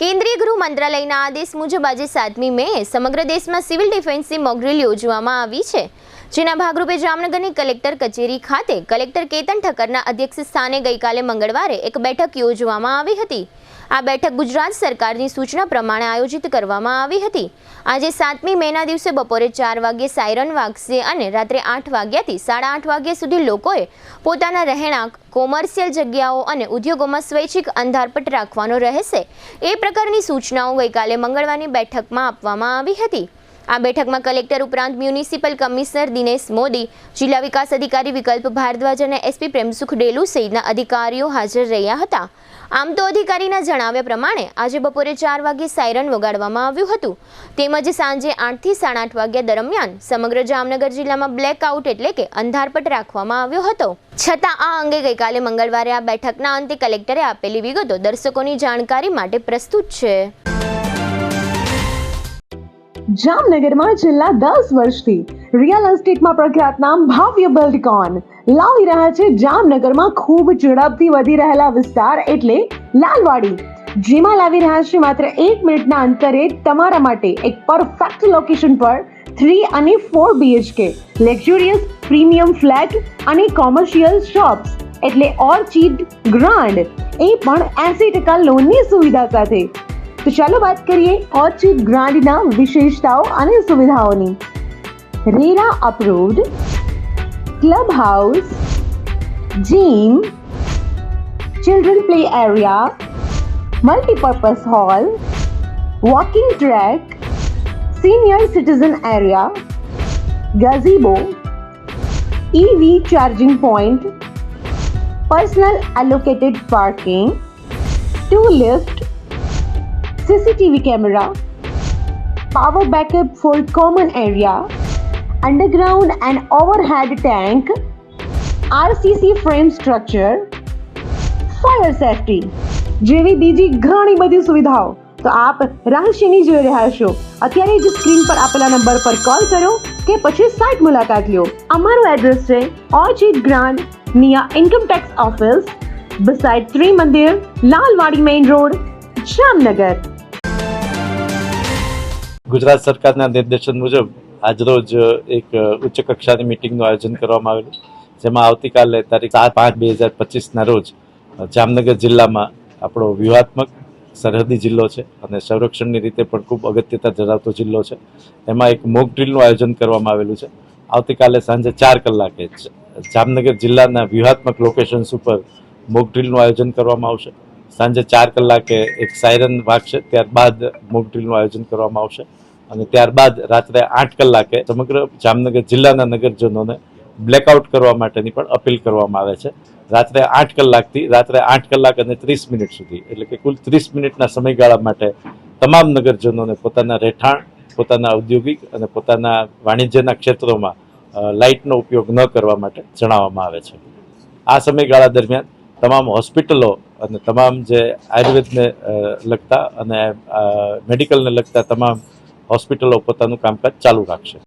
કેન્દ્રીય ગૃહ મંત્રાલયના આદેશ મુજબ આજે 7મી મે સમગ્ર દેશમાં સિવિલ ડિફેન્સની મોક ડ્રીલ યોજવામાં આવી છે, જેના ભાગરૂપે જામનગરની કલેક્ટર કચેરી ખાતે કલેક્ટર કેતન ઠક્કરના અધ્યક્ષ સ્થાને ગઈકાલે મંગળવારે એક બેઠક યોજવામાં આવી હતી। આ બેઠક ગુજરાત સરકારની સૂચના પ્રમાણે આયોજિત કરવામાં આવી હતી। આજે 7મી મેના દિવસે બપોરે 4 વાગ્યે સાયરન વાગશે અને રાત્રે 8 વાગ્યાથી 8:30 વાગ્યા સુધી લોકોએ પોતાના રહેણાંક, કોમર્શિયલ જગ્યાઓ અને ઉદ્યોગોમાં સ્વૈચ્છિક અંધારપટ રાખવાનો રહેશે। એ પ્રકારની સૂચનાઓ ગઈકાલે મંગળવારની બેઠકમાં આપવામાં આવી હતી। આ બેઠકમાં કલેક્ટર ઉપરાંત મ્યુનિસિપલ કમિશનર દિનેશ મોદી, જિલ્લા વિકાસ અધિકારી વિકલ્પ ભારદ્વાજ અને એસપી પ્રેમસુખ ડેલુ સહિતના અધિકારીઓ હાજર રહ્યા હતા। આમ તો અધિકારીના જણાવ્યા પ્રમાણે આજે બપોરે 4 વાગ્યે સાયરન વગાડવામાં આવ્યું હતું, તેમજ સાંજે 8 થી 8:30 વાગ્યા દરમિયાન સમગ્ર જામનગર જિલ્લામાં બ્લેકઆઉટ એટલે કે અંધારપટ રાખવામાં આવ્યો હતો। છતાં આ અંગે ગઈકાલે મંગળવારે આ બેઠકના અંતે કલેક્ટરે આપેલી વિગતો દર્શકોની જાણકારી માટે પ્રસ્તુત છે। જામનગરમાં છેલ્લા 10 વર્ષથી રિયલ એસ્ટેટમાં પ્રખ્યાત નામ ભવ્ય બિલ્ડકોન લાવી રહ્યા છે જામનગરમાં ખૂબ ઝડપથી વધી રહેલા વિસ્તાર એટલે લાલવાડી, જેમાં લાવી રહ્યા છે માત્ર 1 મિનિટના અંતરે તમારા માટે એક પરફેક્ટ લોકેશન પર 3 અને 4 BHK લક્ઝુરિયસ પ્રીમિયમ ફ્લેટ અને કોમર્શિયલ શોપ્સ એટલે ઓર્ચિડ ગ્રાન્ડ, એ પણ 80% લોનની સુવિધા સાથે। तो चलो बात करिए ऑर्चिड ग्रांड ना विशेषताओं અને સુવિધાઓની। RERA approved, club house, gym, children play area, multipurpose hall, walking track, senior citizen area, gazebo, EV charging point, personal allocated parking, 2 lift, CCTV camera, power backup for common area, underground and overhead tank, RCC frame structure, fire safety જેવી બીજી ઘણી બધી સુવિધાઓ તો આપ રાશિની જોઈ રહ્યા છો। અત્યારે જ સ્ક્રીન પર આપેલા નંબર પર કોલ કરો કે પછી સાઇટ મુલાકાત લો। અમારું એડ્રેસ છે orchid grand near income tax office beside Trimandir, Lalwadi main road, Jamnagar. Gujarat સરકારના નિર્દેશન મુજબ આજરોજ એક ઉચ્ચ કક્ષાની મિટિંગનું આયોજન કરવામાં આવેલું, જેમાં આવતીકાલે તારીખ 7/5/2025ના રોજ જામનગર જિલ્લામાં આપણો વ્યૂહાત્મક સરહદી જિલ્લો છે અને સંરક્ષણની રીતે પણ ખૂબ અગત્યતા ધરાવતો જિલ્લો છે, એમાં એક મોક ડ્રીલનું આયોજન કરવામાં આવેલું છે। આવતીકાલે સાંજે 4 કલાકે જામનગર જિલ્લાના વ્યૂહાત્મક લોકેશન્સ ઉપર મોક ડ્રીલનું આયોજન કરવામાં આવશે। સાંજે 4 કલાકે એક સાયરન વાગશે, ત્યારબાદ મોક ડ્રીલનું આયોજન કરવામાં આવશે અને ત્યારબાદ રાત્રે 8 કલાકે સમગ્ર જામનગર જિલ્લાના નગરજનોને બ્લેકઆઉટ કરવા માટેની પણ અપીલ કરવામાં આવે છે। રાત્રે 8 કલાકથી રાત્રે 8 કલાક અને 30 મિનિટ સુધી એટલે કે કુલ 30 મિનિટના સમયગાળા માટે તમામ નગરજનોને પોતાના રહેઠાણ, પોતાના ઔદ્યોગિક અને પોતાના વાણિજ્યના ક્ષેત્રોમાં લાઇટનો ઉપયોગ ન કરવા માટે જણાવવામાં આવે છે। આ સમયગાળા દરમિયાન તમામ હોસ્પિટલો અને તમામ જે આયુર્વેદને લગતા અને મેડિકલને લગતા તમામ હોસ્પિટલો પોતાનું કામકાજ ચાલુ રાખશે।